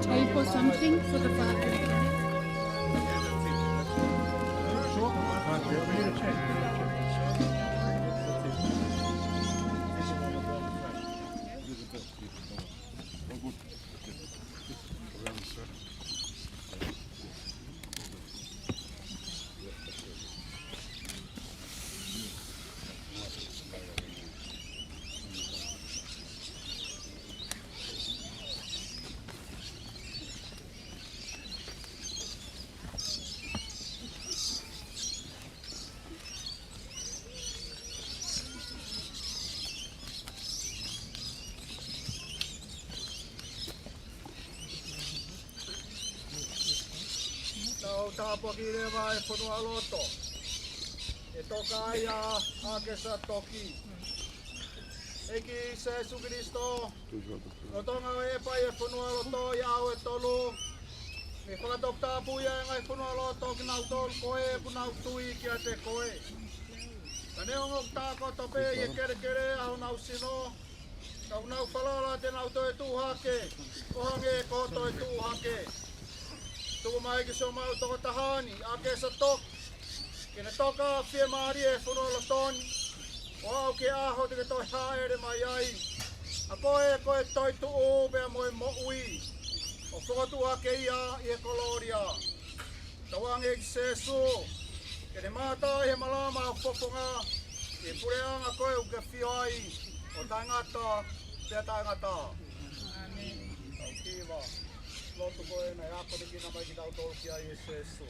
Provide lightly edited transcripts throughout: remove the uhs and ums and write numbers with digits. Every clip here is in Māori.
Tape or something for the father. Tapo kireva e whanua loto. E toka ia Akesa Toki. Eki se Jesu Kristo. No tonga e pai e whanua loto ia au e tolu. Me whakatok tāpuia e ngai whanua loto ki nau tolu koe e punau tui ki a te koe. Ka neongok tāko tope i e kere kere au nau sino. Kau nau whalala te nau toi tūhake. Kohange e koto e tūhake. Tuku mai ki so mau toko tahani, Akesa Toki. Kena toka whia maari e whanua lotoni. O au ke aho te ke toi haere mai ai. A koe toi tu o bea moe mo'ui. O whakatu hake ia i e koloria. Tawange ki sesu. Kene mata he malama o whoponga. E pureanga koe u ke whio ai. O tangata, pia tangata. Amen. Tau kiwa. Lotu koe nei ako te kina mai ki tau tolu ki ai e Jesu.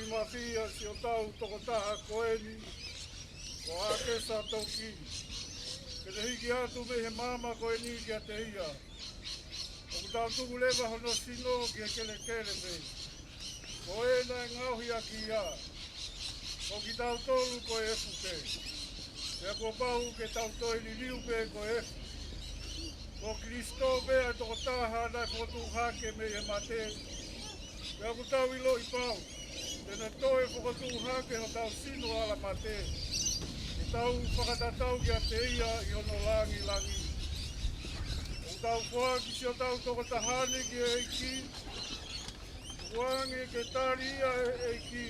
Mafia si o tau toko taha koeni o Akesa Toki. Kene hiki atu me he mama koeni ki a te hia. O kutau tuku lewa hono sino ki a kele kele me. Ko e na ngauhi a ki a. O ki tau tolu ko e fuke. Pea ko pau ke tau toi li liu pe ko e. Ko Kristo mea toko taha na kotu hake me e mate. Pea ko tau ilo i pau. Tēnā toi whakatū hake ho tau sino ala mate. I tau whakatatau ki a te ia i ono langi langi. O tau whua ki si o tau toko tahane ki e ki. Wangi ke taria e ki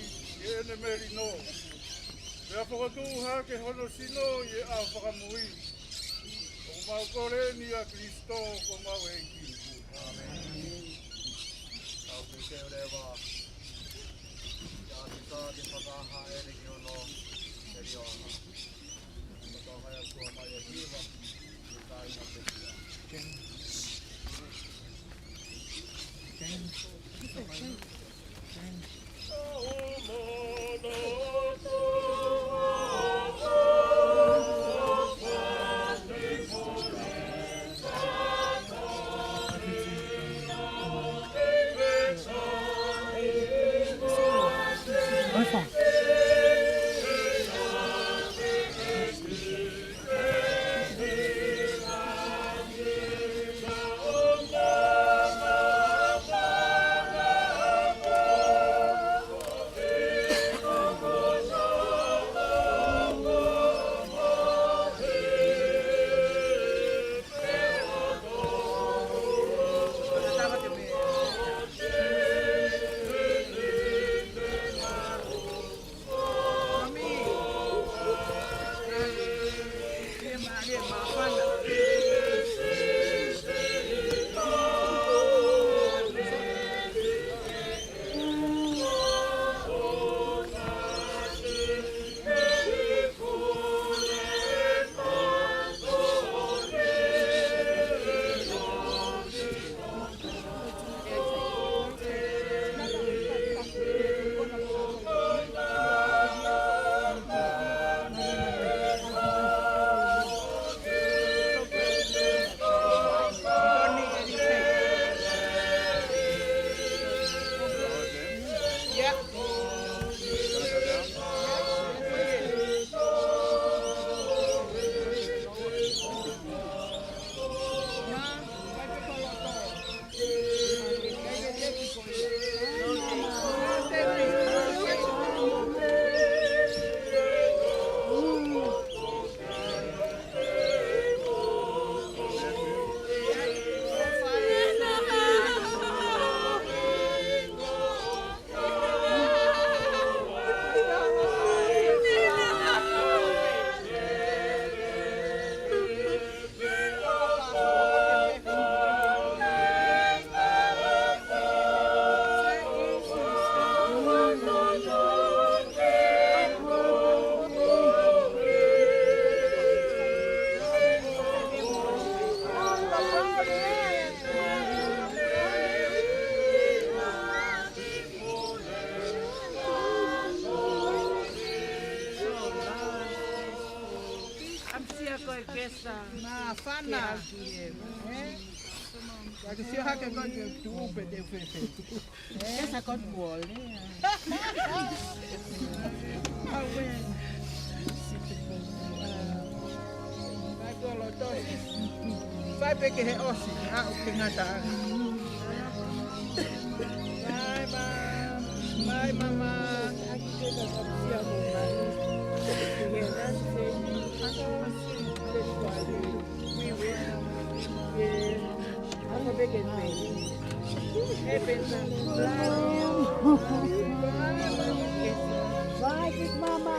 ene meri no. Rea whakatūha ke hono sino i au whakamui. O mau kore ni a Kristo ko mau e ki. Amen. Tau te te rewa. Ia te tā te whakaha ere ki ono e rioha. Whakaha e kua mai e hiwa. Te tai na te kia. Essa cor mole. Vai pegar he osi, o que ngata. Bye mama. Aqui que tá fazia Vai, big mama.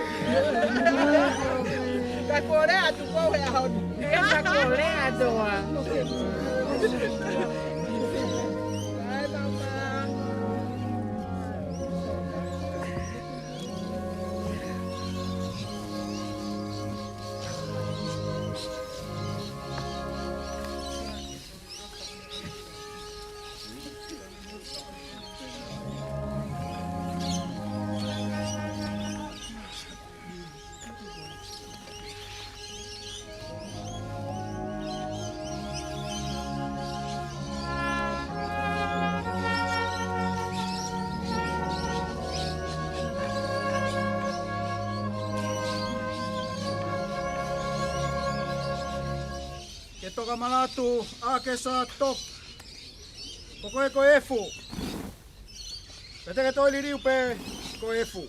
Tá coreado, qual é a roda? Essa coleado. Vai, mamãe. Ke toka manatu Akesa Toki. Ko e ko efu. Pete ke toi liriu pe ko efu.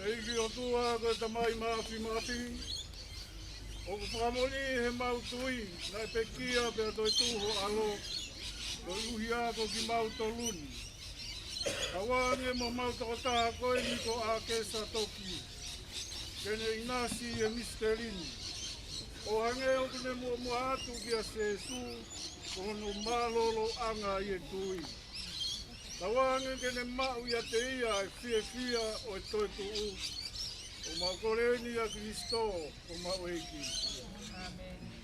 Eiki o tua ko tamai mafi. O ko whamoni he mautui, nai pekia pia toi tuho alo. Toi uhia ko ki mautoluni. Kawange mo mautokota koe ni ko Akesa Toki. Kene inasi e misterini. O hange o kene mua atu ki a sesu, kono malolo anga i e tui. Kawange kene mau i a te ia e fia o e toi tuu. O makoreni a Kristo o maueki.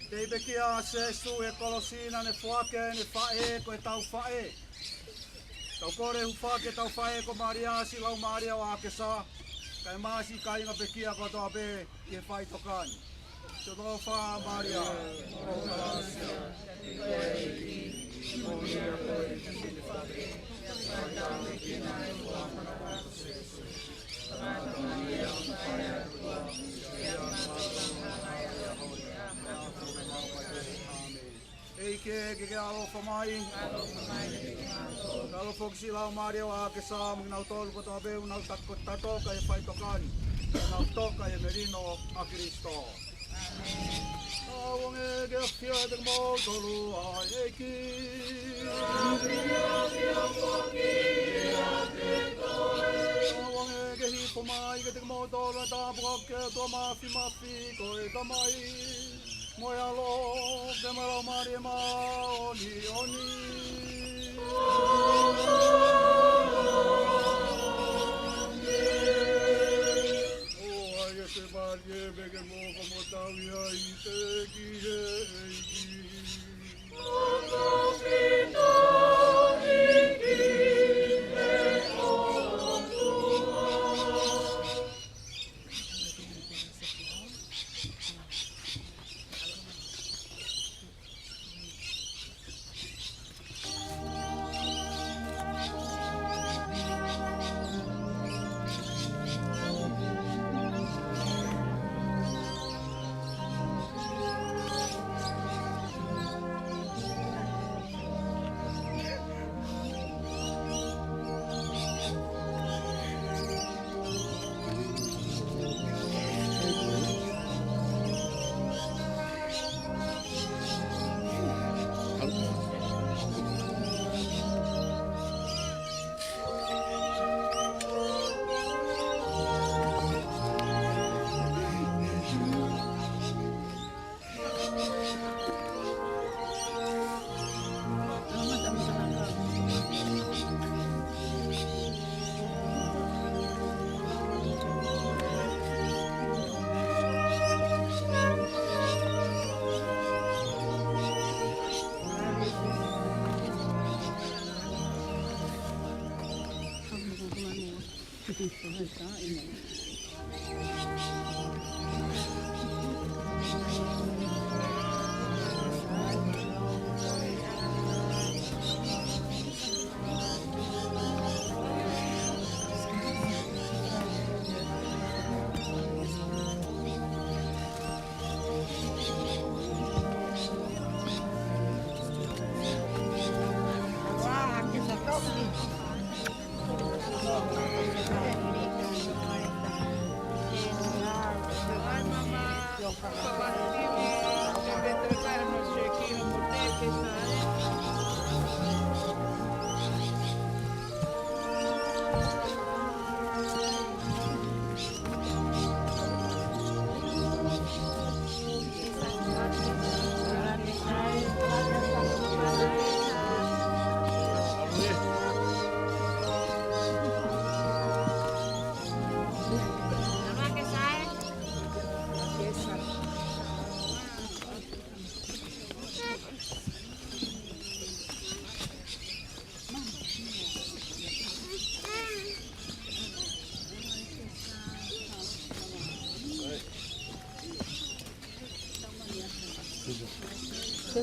Te ibeki a sesu e kolosina ne fuake ne fae ko e tau fae. Tau kore hu whake tau whae ko Maria si lau Maria o Akesa. Kai maasi kai inga pekia ko toa pe i e Faitokani. Te toa wha Maria. Eike ke alofa mai. Kalau fokusi lau Maria o Akesa mnau tolu ko toa pe unau tatoka e Faitokani. Unau toka e merino a Kristo. Awange ke fia te mo tolu a eiki. Awange ke hipo mai ke te mo tolu a tapu ke toa mafi ko e tamai. Moi alo ke maro Maria ma oni. Se varie bege mo como tavia i te ki eiki. Oto Cristo iki e otua.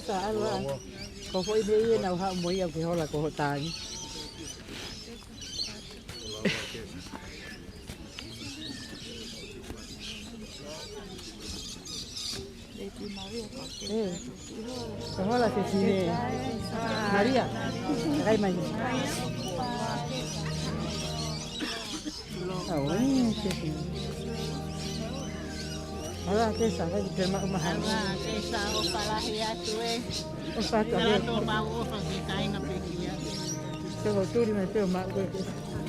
Sa alwa ko foi dei na ha moi a ke hola ko tai hola se sine Maria ai mai ah Ala Akesa ka di mak mahal. Ala, kaysa o palahiya tuwe. O fato Kaya ko. to mau o pagkikain na pekiya. Pero tu di me mak ko.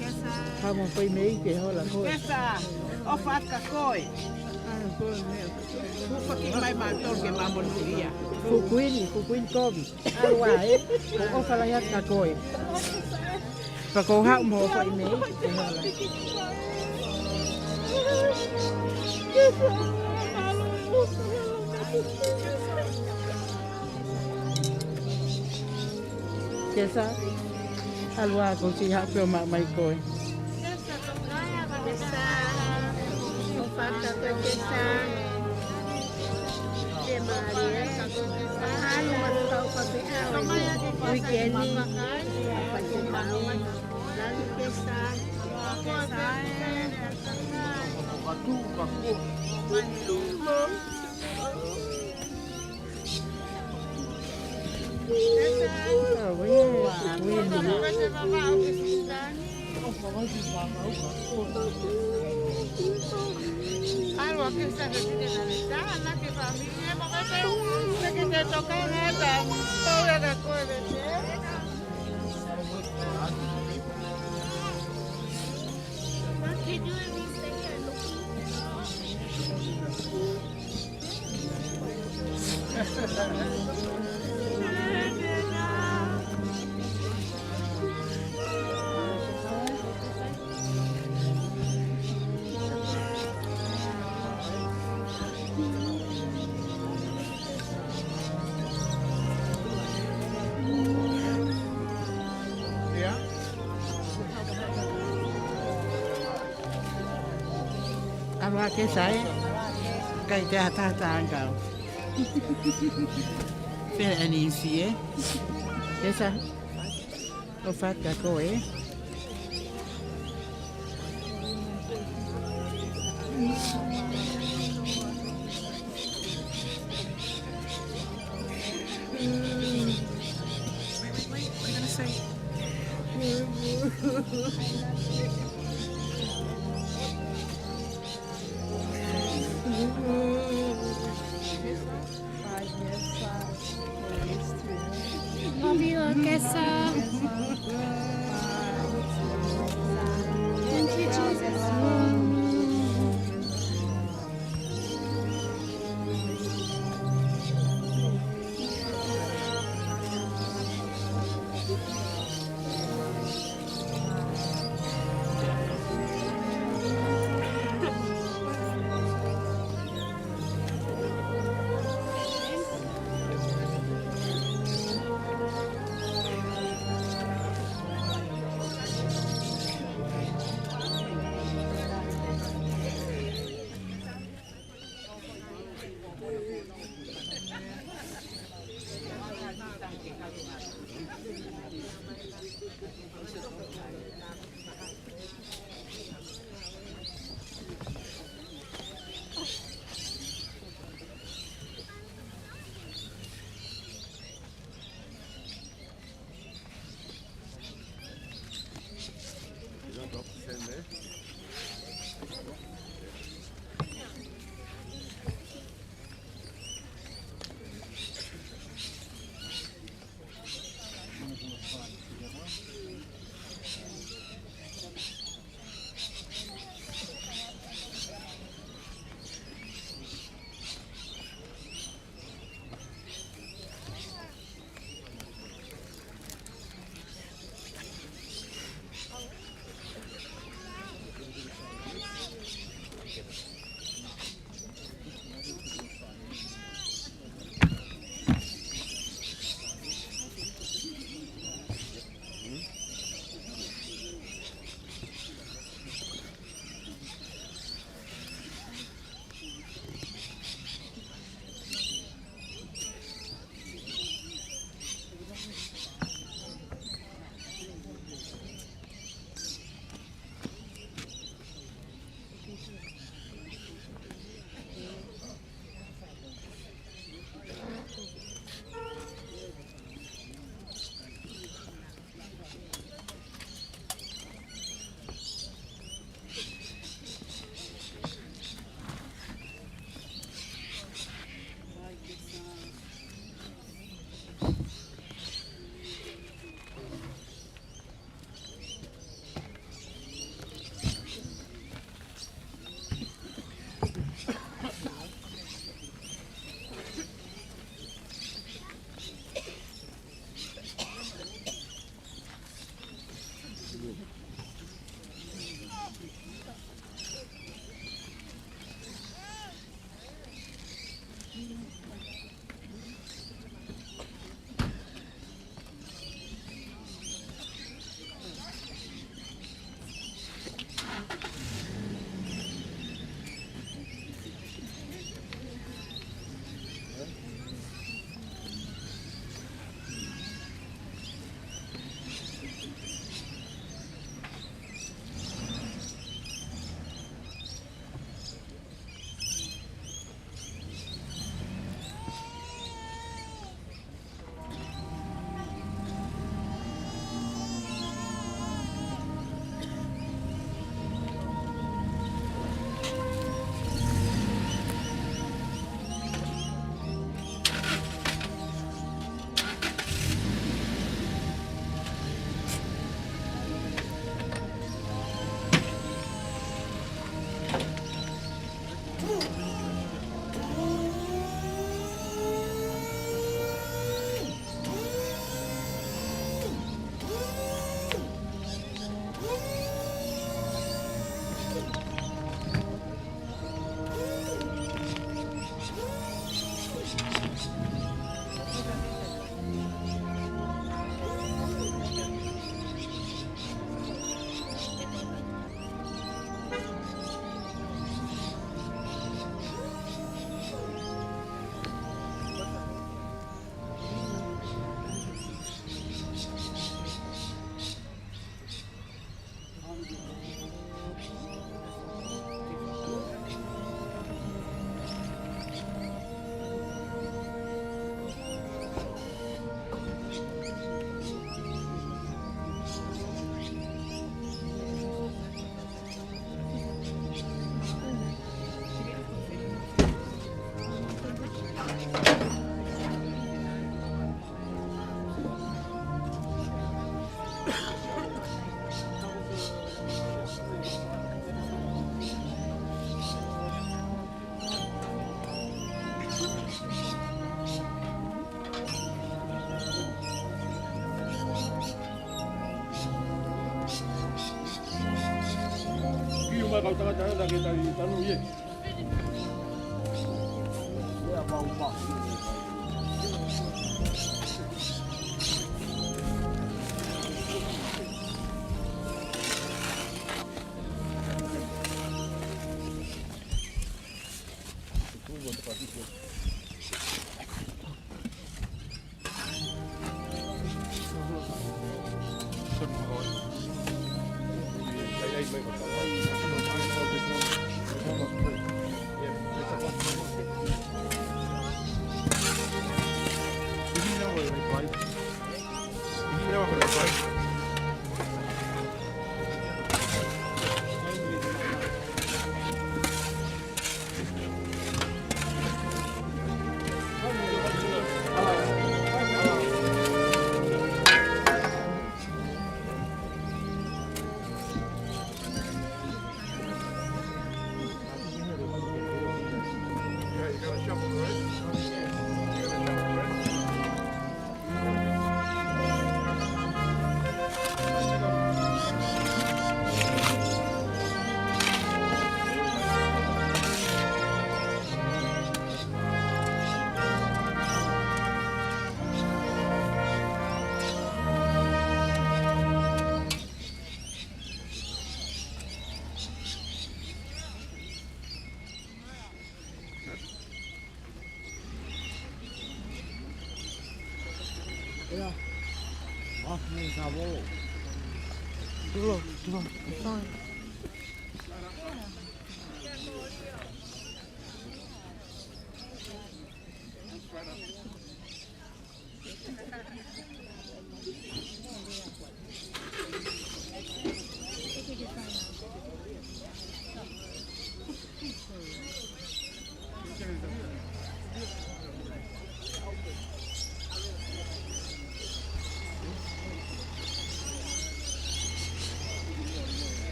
Kesa, Ha mo poi mei ke hola ko. Kesa, o fatka koi. Kufa ki mai mantor ke mamon iya. Ku kuin kobi. Alwai. Ko o fala ya ka koi. Pa ko ha mo poi mei ke hola. Kesa alwa ko si ha pero mak mai koi. kesa, o fakta to kesa. De Maria, ano matutaw pa biya. Weekend ni pagkikain. Lalo kesa, kesa. Batu, baku. Ah, Algo que se refiere a la ventana, que familia, porque que te toca nada, todo lo puedes hacer. What can you even say alwa ke sai. Kai te ata angau. Fer anisi eh. Kesa. O fat ka koi. Mami, Akesa. Thank you, Jesus.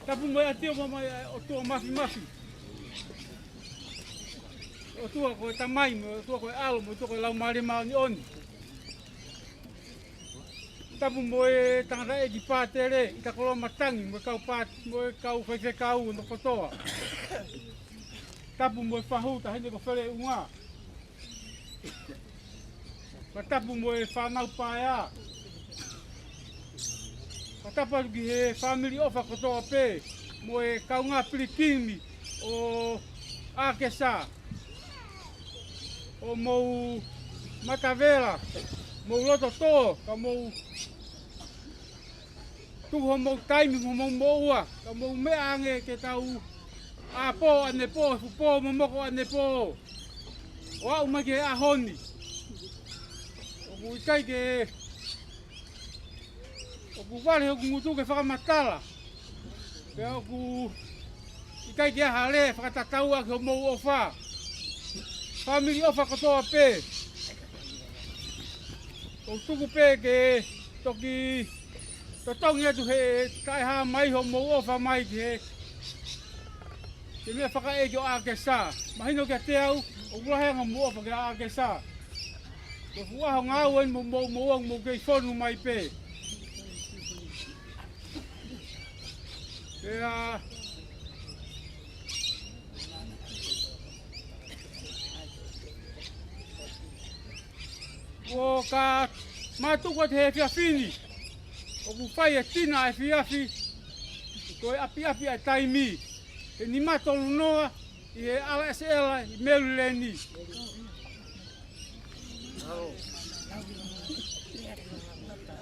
Tapu mai atio mai o tua mafi mafi. O tua koe tamai, o tua koe alo, o tua koe lau maare maa ni oni. tapu mo e tangata e ki pātere, i takolo matangi, mo e kau whaiwhekau no kotoa. Tapu mo e whahu, ta hene ko where unga. Ma tapu mo e whanau pāia. Ma tapu ki he family ofa kotoa pē, mo e kaunga pirikimi o Akesa, o mou matavela, mou loto tō, ka mou tuho mou taimi mo mou moua, ka mou mea ange ke tau a pō ane pō, fu pō momoko ane pō, o au mai ke a honi. O ku ikai ke, o ku wale o ku ngutu ke whakamatala, pe o ku ikai ke aha le, whakatataua ke o mou ofa, family ofa katoa pē. O tuku pē ke toki totongi atu he kaiha mai ho mou ofa mai ki he ke mea whakae ki o Akesa. Mahino kia te au, o urahenga mou ofa ki a Akesa. Ko fuaho ngāu en mou ang mou kei whonu mai pē. Pea o ka mātuka te he whiawhini, o ku whai e tina e whiawhi, ko e api e taimi, e ni matolu noa, i he ala ese ela, i meru leni.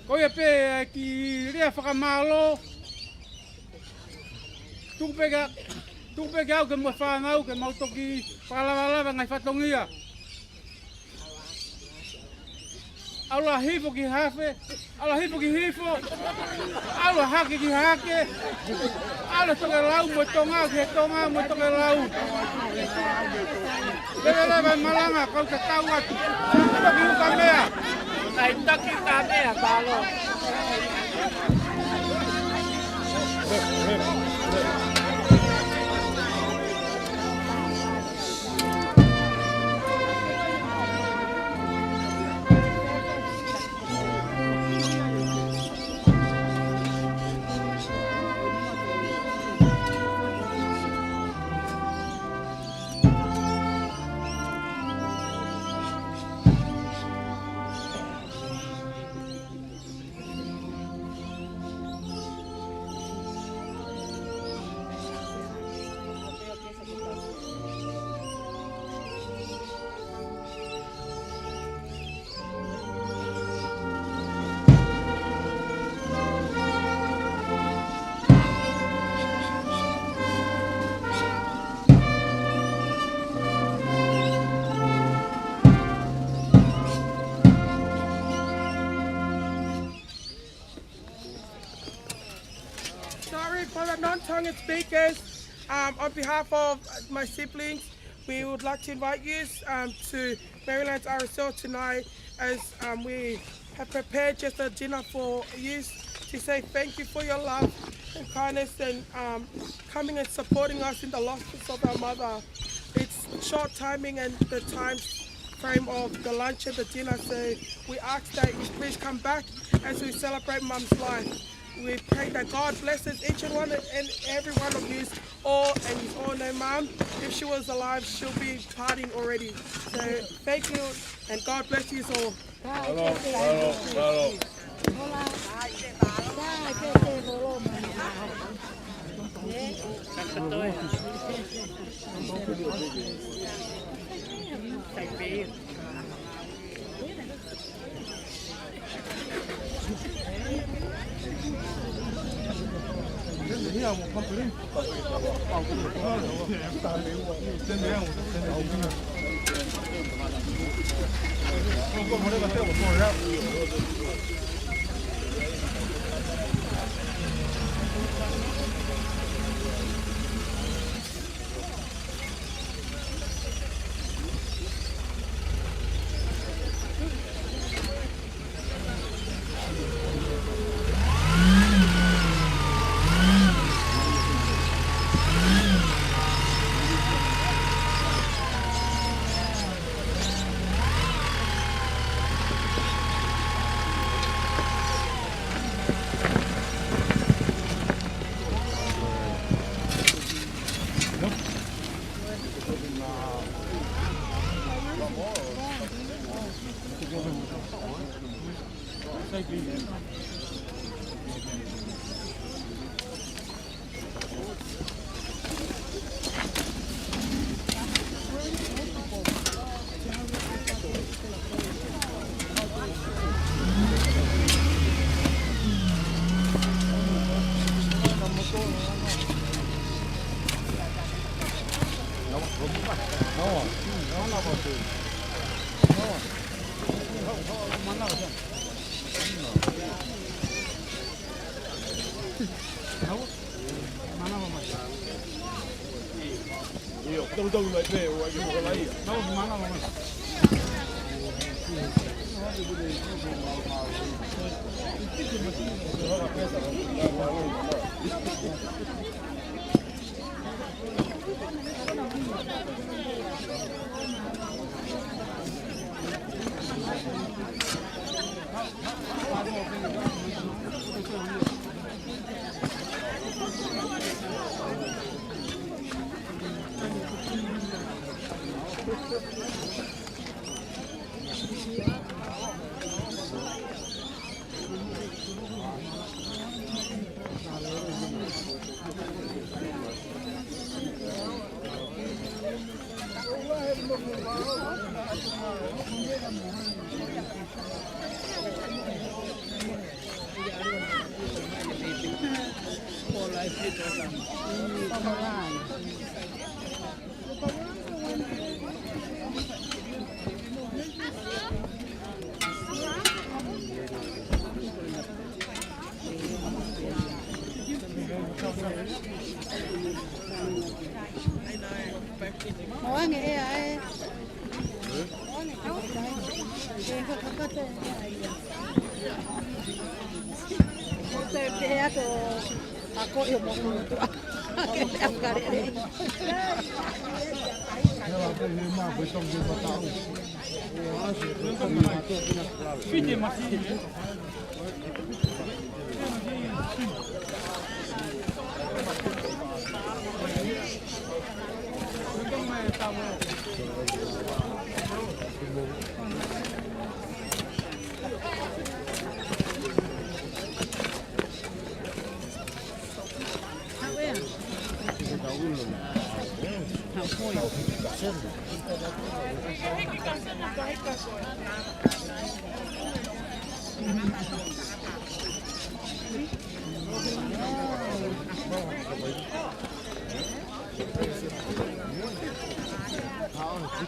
Ko e pē ki rea whakamālo, tupe ke au ke mua whanau, ke mautoki whakalawalawa ngai whatongia. Aula hifo ki hafe, aula hifo ki hifo, aula hake ki hake, aula toke lau mo tonga ki tonga mo toke lau. Lele malanga kau te tau atu, toki uka mea. Ai toki uka mea, balo. For the non-tongue speakers, on behalf of my siblings, we would like to invite you to Maryland's our resort tonight as we have prepared just a dinner for you to say thank you for your love and kindness and coming and supporting us in the loss of our mother. It's short timing and the time frame of the lunch and the dinner, so we ask that you please come back as we celebrate Mum's life. We pray that God blesses each and every one of you all, and you all know Mum, if she was alive, she'll be partying already. So thank you, and God bless you all.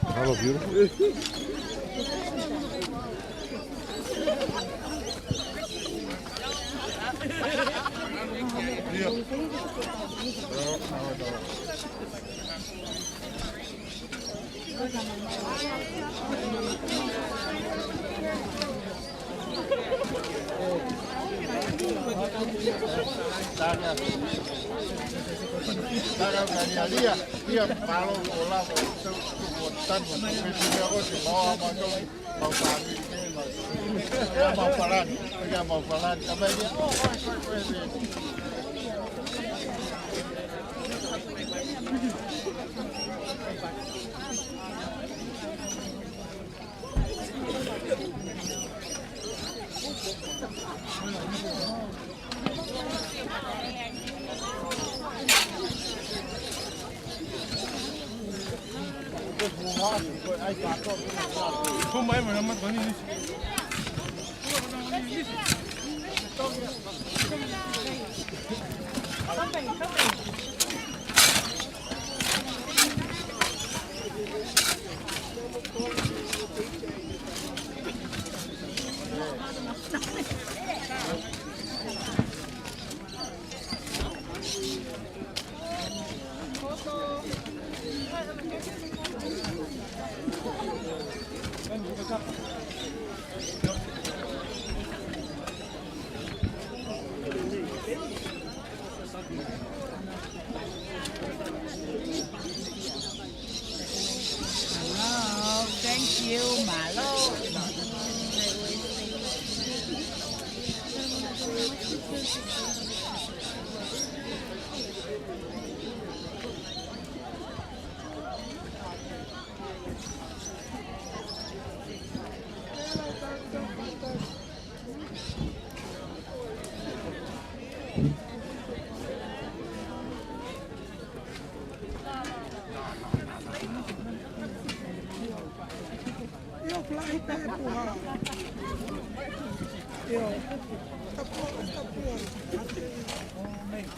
Hello, beautiful.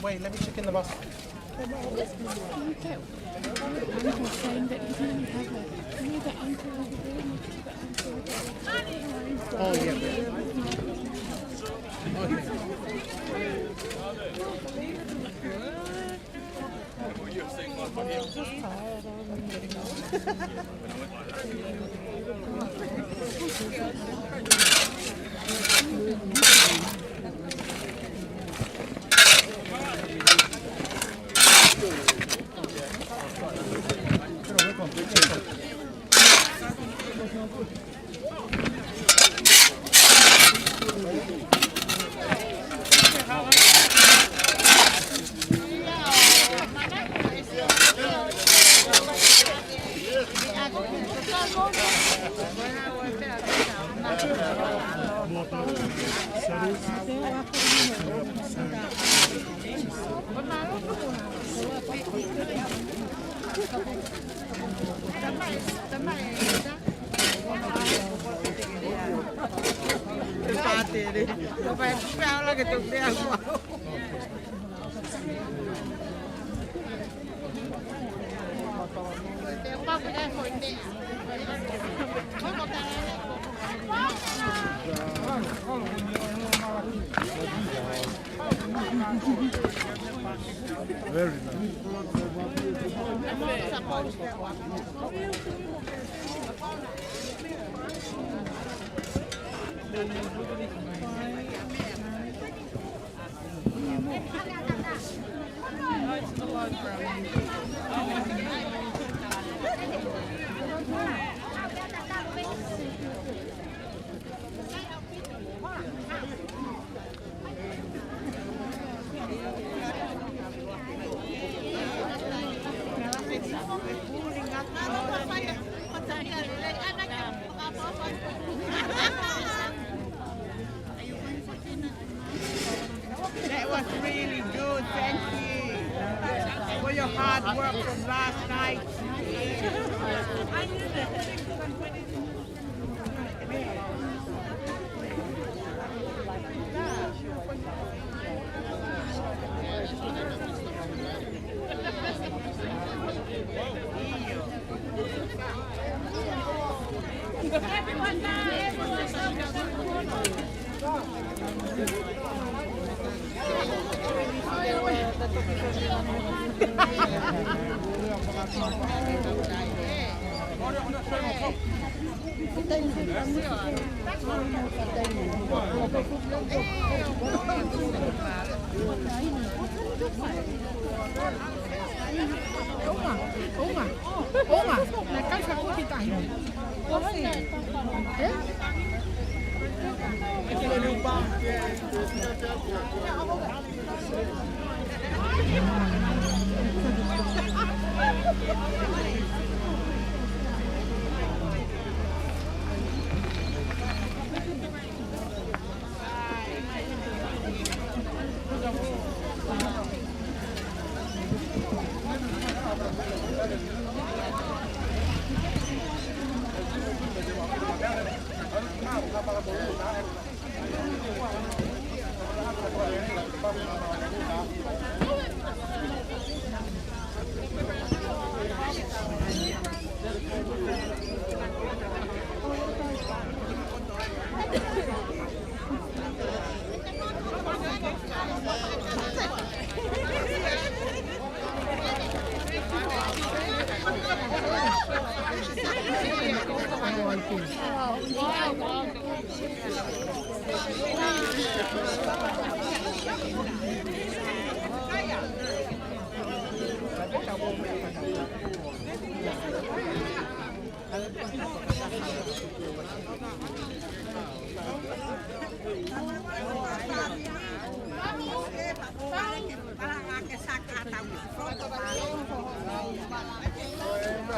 Wait, let me check in the bus. Uncle saying that he didn't have it. You know the uncle over there next to the uncle. Oh yeah. Very nice. That was really good, thank you for your hard work from last night.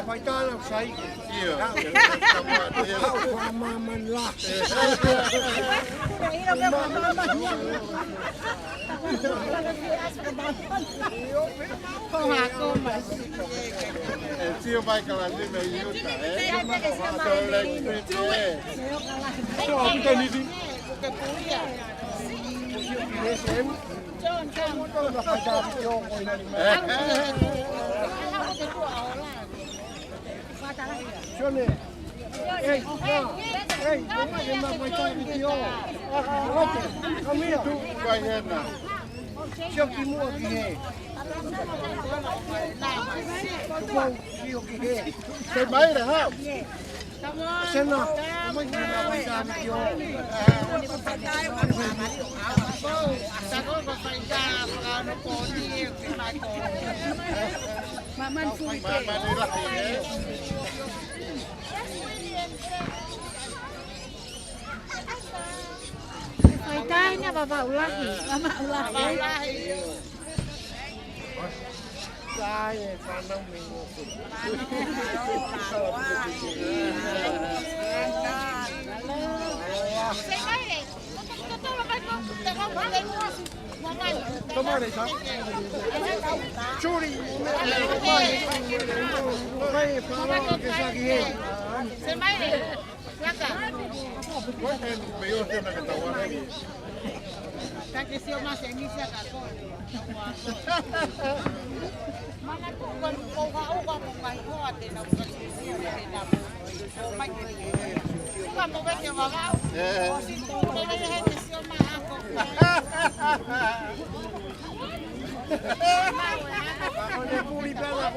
Faitoka sai. Iya. Mama lah. Tio vai calar de meio, tá? Say mai rồi ha. Xem nào. Phải cái nha bà vào lahi, mama lahi. Sai phan nông mình. Tomare sa. Churi. Vai fala que sa aqui. Se mai ne. Laka. Quanto meio tempo que tá agora? Tá que se uma semia ka ko. Mana tu kan ko ka o ka mo kai ko ate na ko si ni na. Mai. Ka mo ve que va ga. O si tu ne le gente se uma ako. Con le puri per la